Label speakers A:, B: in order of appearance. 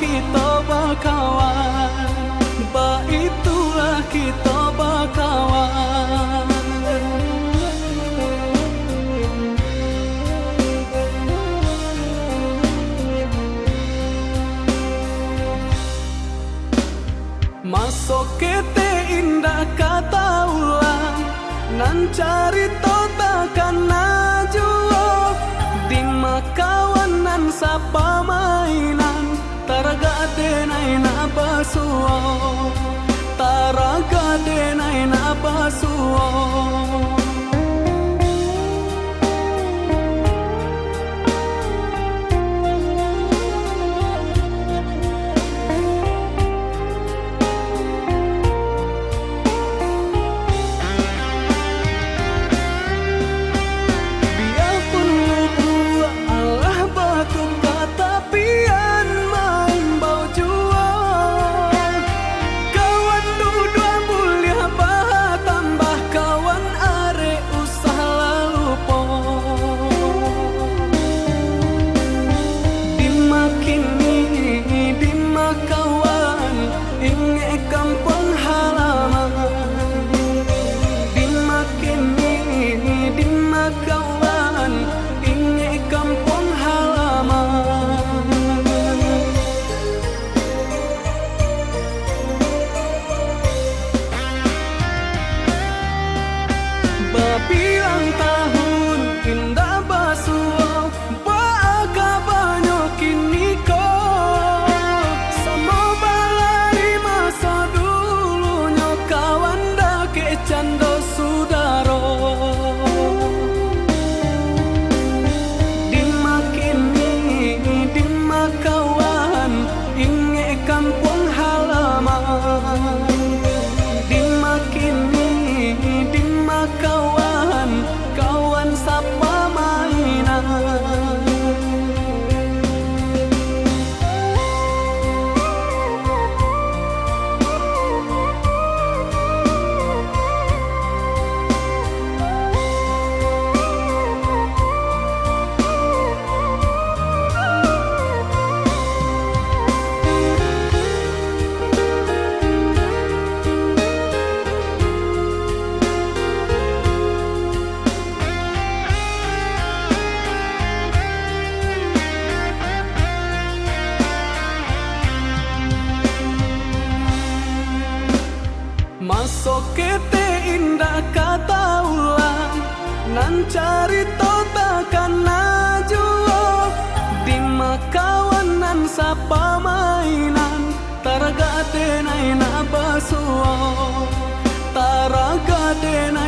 A: kita bakawan, itulah kita bakawan. Masuk kete indah kata ulang, nan cari takkan najuo di makawanan sapa mainan, taraga denai na basuo, taraga denai na basuo. Bilang tahun indah basuo, baka banyo kini ko, sama balai masa dulu nyo kawan dake cando sudaro. Dimakini dimakawan inge kampung halaman, dimakini dimakawan kawan sapa mainan. Masuk kete indah kata ulang, nan cari takkan najuo di makawanan sapa mainan, taraga denai na basuo, taraga denai